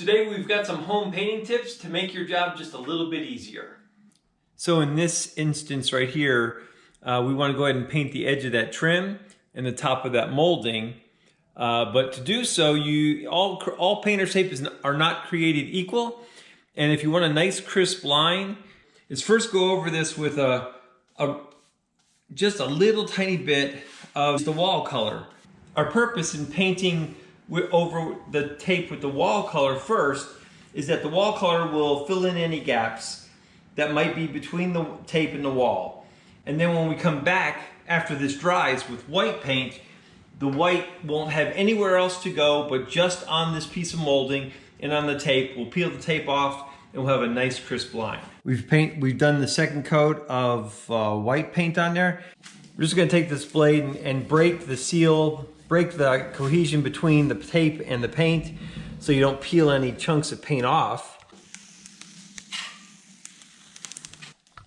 Today we've got some home painting tips to make your job just a little bit easier. So in this instance right here, we want to go ahead and paint the edge of that trim and the top of that molding. But to do so, all painter's tape are not created equal. And if you want a nice crisp line, is first go over this with just a little tiny bit of the wall color. Our purpose in painting over the tape with the wall color first is that the wall color will fill in any gaps that might be between the tape and the wall. And then when we come back after this dries with white paint, the white won't have anywhere else to go but just on this piece of molding and on the tape. We'll peel the tape off and we'll have a nice crisp line. We've done the second coat of white paint on there. We're just gonna take this blade and break the seal, break the cohesion between the tape and the paint so you don't peel any chunks of paint off.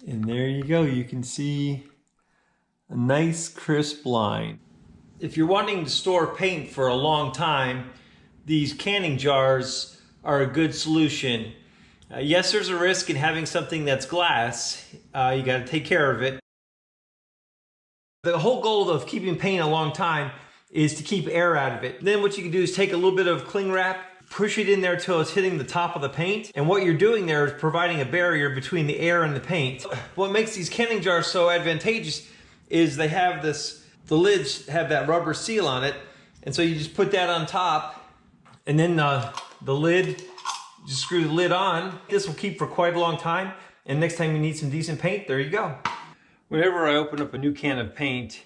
And there you go, you can see a nice crisp line. If you're wanting to store paint for a long time, these canning jars are a good solution. Yes, there's a risk in having something that's glass. You gotta take care of it. The whole goal of keeping paint a long time is to keep air out of it. Then what you can do is take a little bit of cling wrap, push it in there till it's hitting the top of the paint. And what you're doing there is providing a barrier between the air and the paint. What makes these canning jars so advantageous is they have the lids have that rubber seal on it. And so you just put that on top and then the lid, just screw the lid on. This will keep for quite a long time. And next time you need some decent paint, there you go. Whenever I open up a new can of paint,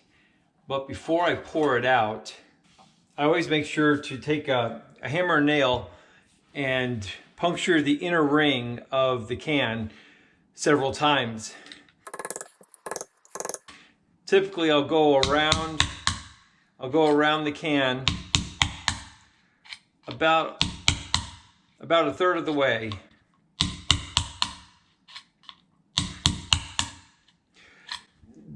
but before I pour it out, I always make sure to take a hammer and nail and puncture the inner ring of the can several times. Typically I'll go around the can about a third of the way.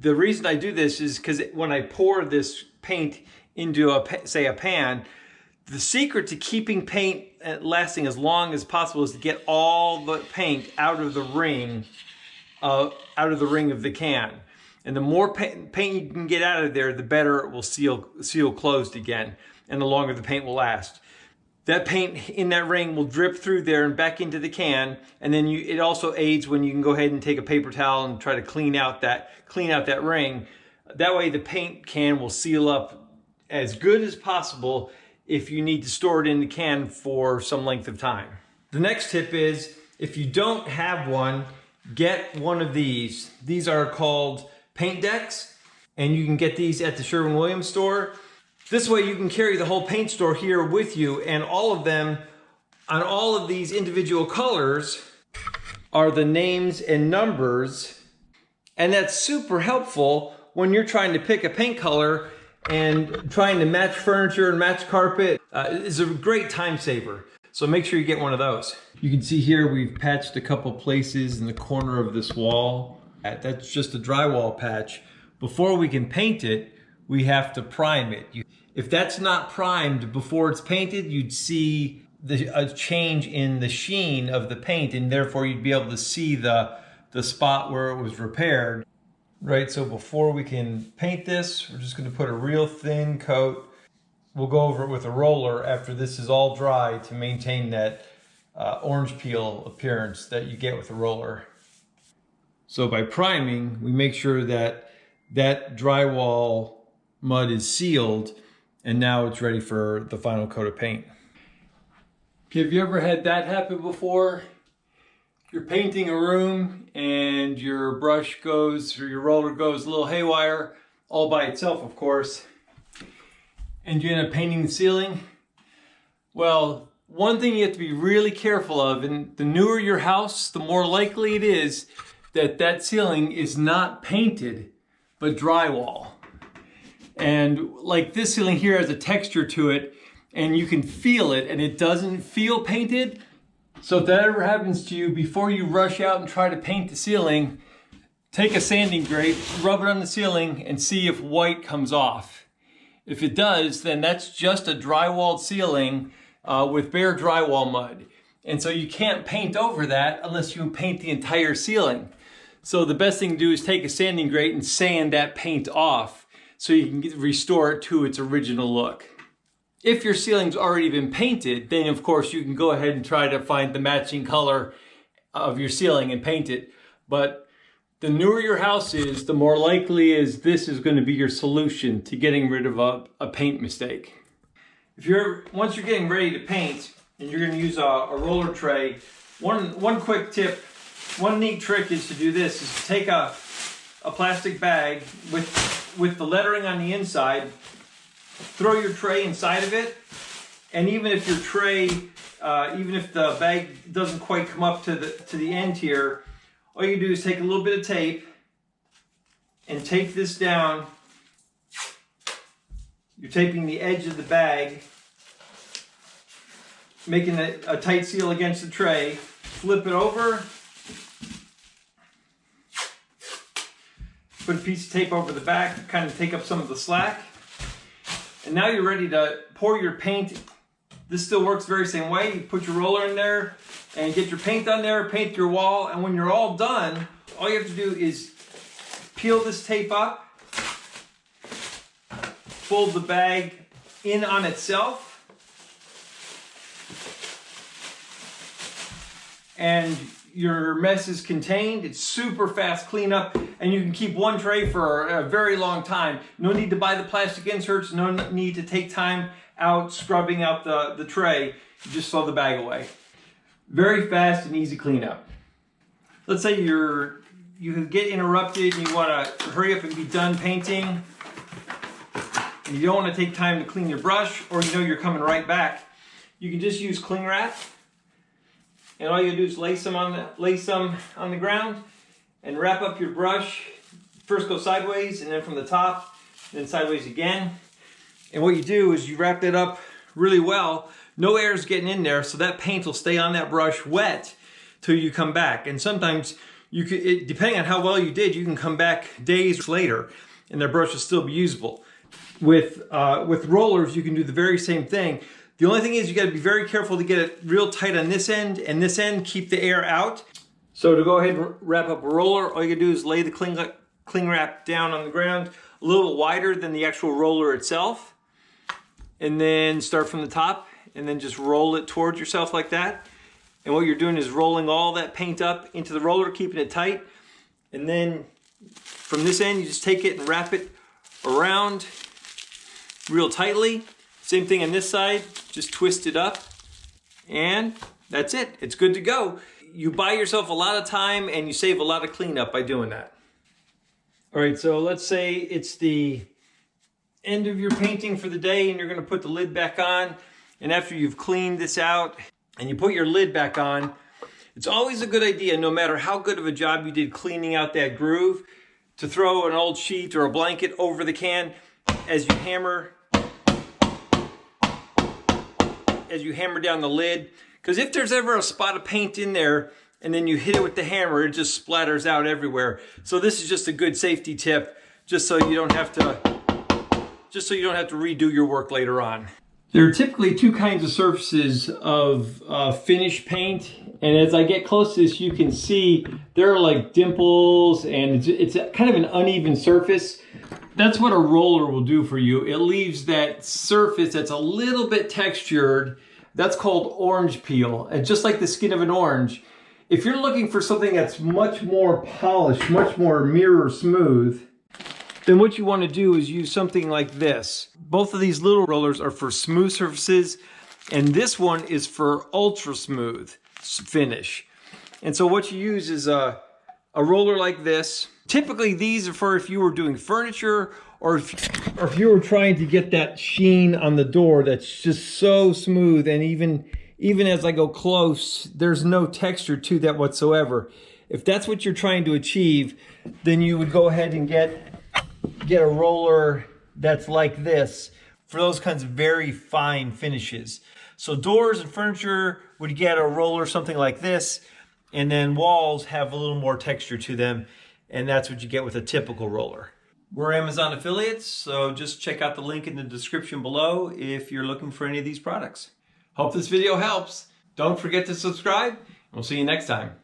The reason I do this is because when I pour this paint into say a pan, the secret to keeping paint lasting as long as possible is to get all the paint out of the ring of the can. And the more paint you can get out of there, the better it will seal closed again, and the longer the paint will last. That paint in that ring will drip through there and back into the can, and then it also aids when you can go ahead and take a paper towel and try to clean out that ring. That way the paint can will seal up as good as possible if you need to store it in the can for some length of time. The next tip is, if you don't have one, get one of these. These are called paint decks, and you can get these at the Sherwin-Williams store. This way you can carry the whole paint store here with you, and all of them, on all of these individual colors, are the names and numbers. And that's super helpful when you're trying to pick a paint color and trying to match furniture and match carpet. It's a great time saver. So make sure you get one of those. You can see here we've patched a couple places in the corner of this wall. That's just a drywall patch. Before we can paint it, we have to prime it. If that's not primed before it's painted, you'd see a change in the sheen of the paint, and therefore you'd be able to see the spot where it was repaired. Right, so before we can paint this, we're just gonna put a real thin coat. We'll go over it with a roller after this is all dry to maintain that orange peel appearance that you get with a roller. So by priming, we make sure that drywall mud is sealed, and now it's ready for the final coat of paint. Have you ever had that happen before? You're painting a room and your brush goes, or your roller goes a little haywire, all by itself, of course, and you end up painting the ceiling? Well, one thing you have to be really careful of, and the newer your house, the more likely it is that that ceiling is not painted, but drywall. And like this ceiling here has a texture to it, and you can feel it, and it doesn't feel painted. So if that ever happens to you, before you rush out and try to paint the ceiling, take a sanding grate, rub it on the ceiling, and see if white comes off. If it does, then that's just a drywalled ceiling with bare drywall mud. And so you can't paint over that unless you paint the entire ceiling. So the best thing to do is take a sanding grate and sand that paint off so you can restore it to its original look. If your ceiling's already been painted, then of course you can go ahead and try to find the matching color of your ceiling and paint it. But the newer your house is, the more likely is this is going to be your solution to getting rid of a paint mistake. Once you're getting ready to paint and you're going to use a roller tray, one quick tip, one neat trick is to do this, is to take a plastic bag with the lettering on the inside, throw your tray inside of it, and even if your tray, even if the bag doesn't quite come up to the end here, all you do is take a little bit of tape and tape this down. You're taping the edge of the bag, making a tight seal against the tray. Flip it over, put a piece of tape over the back, kind of take up some of the slack. And now you're ready to pour your paint. This still works very same way. You put your roller in there and get your paint on there, paint your wall, and when you're all done, all you have to do is peel this tape up, fold the bag in on itself, and your mess is contained. It's super fast cleanup, and you can keep one tray for a very long time. No need to buy the plastic inserts, no need to take time out scrubbing out the tray. You just throw the bag away. Very fast and easy cleanup. Let's say you get interrupted and you want to hurry up and be done painting, and you don't want to take time to clean your brush, or you know you're coming right back. You can just use cling wrap, and all you do is lay some on the ground and wrap up your brush. First go sideways and then from the top, then sideways again. And what you do is you wrap it up really well. No air is getting in there, so that paint will stay on that brush wet till you come back. And sometimes depending on how well you did, you can come back days later and the brush will still be usable. With rollers, you can do the very same thing. The only thing is you got to be very careful to get it real tight on this end, and this end, keep the air out. So to go ahead and wrap up a roller, all you do is lay the cling wrap down on the ground a little wider than the actual roller itself, and then start from the top and then just roll it towards yourself like that. And what you're doing is rolling all that paint up into the roller, keeping it tight. And then from this end, you just take it and wrap it around real tightly. Same thing on this side, just twist it up, and that's it. It's good to go. You buy yourself a lot of time and you save a lot of cleanup by doing that. All right, so let's say it's the end of your painting for the day and you're gonna put the lid back on. And after you've cleaned this out and you put your lid back on, it's always a good idea, no matter how good of a job you did cleaning out that groove, to throw an old sheet or a blanket over the can as you hammer down the lid. Because if there's ever a spot of paint in there and then you hit it with the hammer, it just splatters out everywhere. So this is just a good safety tip, just so you don't have to redo your work later on. There are typically two kinds of surfaces of finish paint, and as I get close to this, you can see there are like dimples, and it's kind of an uneven surface. That's what a roller will do for you. It leaves that surface that's a little bit textured. That's called orange peel, and just like the skin of an orange. If you're looking for something that's much more polished, much more mirror smooth, then what you want to do is use something like this. Both of these little rollers are for smooth surfaces, and this one is for ultra smooth finish. And so what you use is a roller like this. Typically these are for if you were doing furniture, or if you were trying to get that sheen on the door that's just so smooth, and even as I go close, there's no texture to that whatsoever. If that's what you're trying to achieve, then you would go ahead and get a roller that's like this for those kinds of very fine finishes. So doors and furniture would get a roller something like this, and then walls have a little more texture to them, and that's what you get with a typical roller. We're Amazon affiliates, so just check out the link in the description below if you're looking for any of these products. Hope this video helps. Don't forget to subscribe. We'll see you next time.